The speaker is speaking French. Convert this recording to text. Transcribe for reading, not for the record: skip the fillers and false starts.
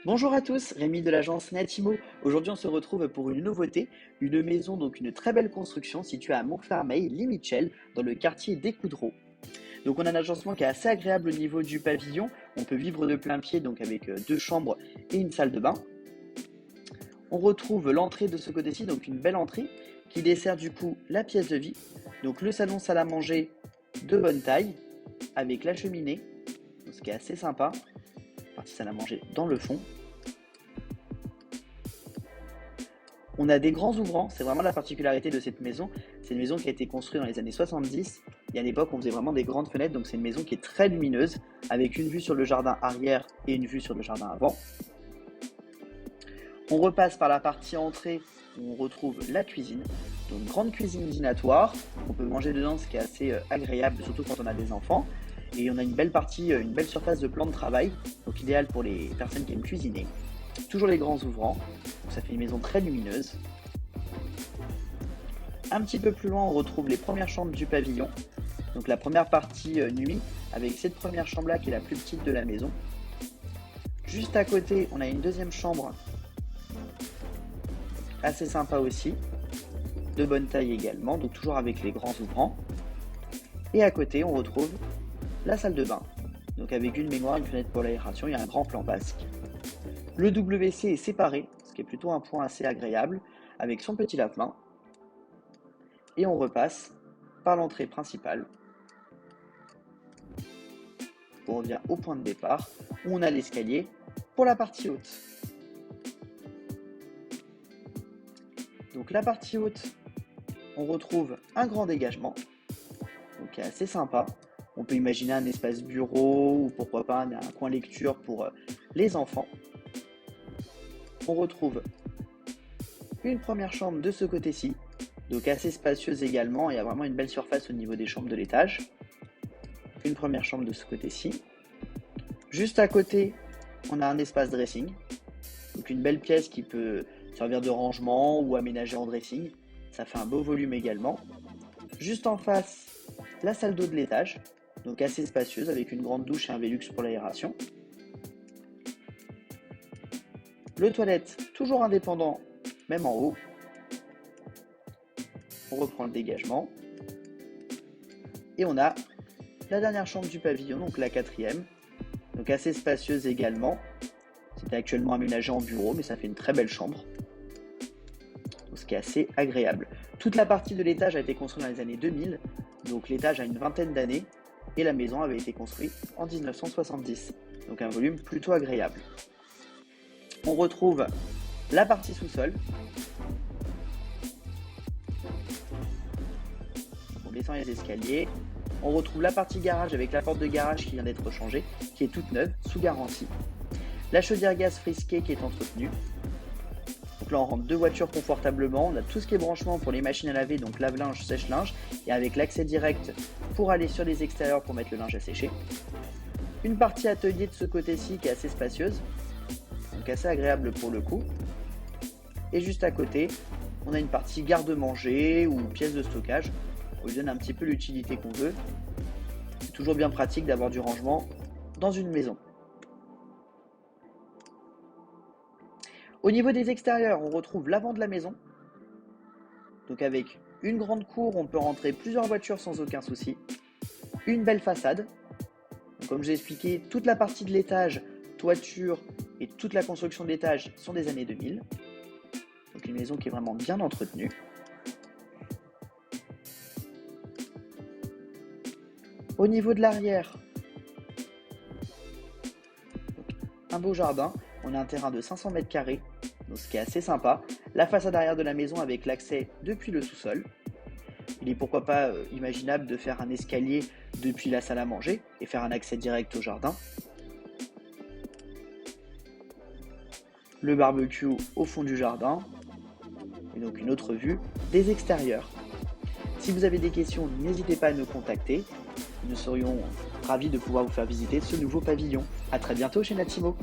Bonjour à tous, Rémi de l'agence Natimo. Aujourd'hui, on se retrouve pour une nouveauté, une maison, donc une très belle construction située à Montfermeil, Limichel, dans le quartier des Coudreaux. Donc, on a un agencement qui est assez agréable au niveau du pavillon. On peut vivre de plein pied, donc avec deux chambres et une salle de bain. On retrouve l'entrée de ce côté-ci, donc une belle entrée qui dessert du coup la pièce de vie. Donc, le salon salle à manger de bonne taille avec la cheminée, ce qui est assez sympa. Partie salle à manger dans le fond. On a des grands ouvrants, c'est vraiment la particularité de cette maison. C'est une maison qui a été construite dans les années 70 et à l'époque on faisait vraiment des grandes fenêtres, donc c'est une maison qui est très lumineuse avec une vue sur le jardin arrière et une vue sur le jardin avant. On repasse par la partie entrée où on retrouve la cuisine, donc grande cuisine dînatoire. On peut manger dedans, ce qui est assez agréable, surtout quand on a des enfants. Et on a une belle partie, une belle surface de plan de travail, donc idéal pour les personnes qui aiment cuisiner. Toujours les grands ouvrants, donc ça fait une maison très lumineuse. Un petit peu plus loin, on retrouve les premières chambres du pavillon. Donc la première partie nuit, avec cette première chambre-là qui est la plus petite de la maison. Juste à côté, on a une deuxième chambre, assez sympa aussi, de bonne taille également, donc toujours avec les grands ouvrants. Et à côté, on retrouve la salle de bain, donc avec une baignoire, une fenêtre pour l'aération, il y a un grand plan basque. Le WC est séparé, ce qui est plutôt un point assez agréable, avec son petit lave-main. Et on repasse par l'entrée principale. On revient au point de départ, où on a l'escalier pour la partie haute. Donc la partie haute, on retrouve un grand dégagement, donc qui est assez sympa. On peut imaginer un espace bureau ou pourquoi pas un coin lecture pour les enfants. On retrouve une première chambre de ce côté-ci, donc assez spacieuse également, il y a vraiment une belle surface au niveau des chambres de l'étage. Une première chambre de ce côté-ci. Juste à côté, on a un espace dressing, donc une belle pièce qui peut servir de rangement ou aménager en dressing. Ça fait un beau volume également. Juste en face, la salle d'eau de l'étage, donc assez spacieuse avec une grande douche et un Velux pour l'aération. Le toilette, toujours indépendant, même en haut. On reprend le dégagement. Et on a la dernière chambre du pavillon, donc la quatrième, donc assez spacieuse également. C'est actuellement aménagé en bureau, mais ça fait une très belle chambre, ce qui est assez agréable. Toute la partie de l'étage a été construite dans les années 2000, donc l'étage a une vingtaine d'années, et la maison avait été construite en 1970, donc un volume plutôt agréable. On retrouve la partie sous-sol. On descend les escaliers. On retrouve la partie garage avec la porte de garage qui vient d'être changée, qui est toute neuve, sous garantie. La chaudière gaz Frisquet qui est entretenue. Donc là, on rentre deux voitures confortablement. On a tout ce qui est branchement pour les machines à laver, donc lave-linge, sèche-linge, et avec l'accès direct pour aller sur les extérieurs pour mettre le linge à sécher. Une partie atelier de ce côté-ci qui est assez spacieuse, donc assez agréable pour le coup. Et juste à côté, on a une partie garde-manger ou pièce de stockage. On lui donne un petit peu l'utilité qu'on veut. C'est toujours bien pratique d'avoir du rangement dans une maison. Au niveau des extérieurs, on retrouve l'avant de la maison. Donc avec une grande cour, on peut rentrer plusieurs voitures sans aucun souci. Une belle façade. Donc, comme j'ai expliqué, toute la partie de l'étage, toiture et toute la construction de l'étage sont des années 2000. Donc une maison qui est vraiment bien entretenue. Au niveau de l'arrière, un beau jardin. On a un terrain de 500 m², donc ce qui est assez sympa. La façade arrière de la maison avec l'accès depuis le sous-sol. Il est pourquoi pas imaginable de faire un escalier depuis la salle à manger et faire un accès direct au jardin. Le barbecue au fond du jardin. Et donc une autre vue des extérieurs. Si vous avez des questions, n'hésitez pas à nous contacter. Nous serions ravis de pouvoir vous faire visiter ce nouveau pavillon. A très bientôt chez Natimo.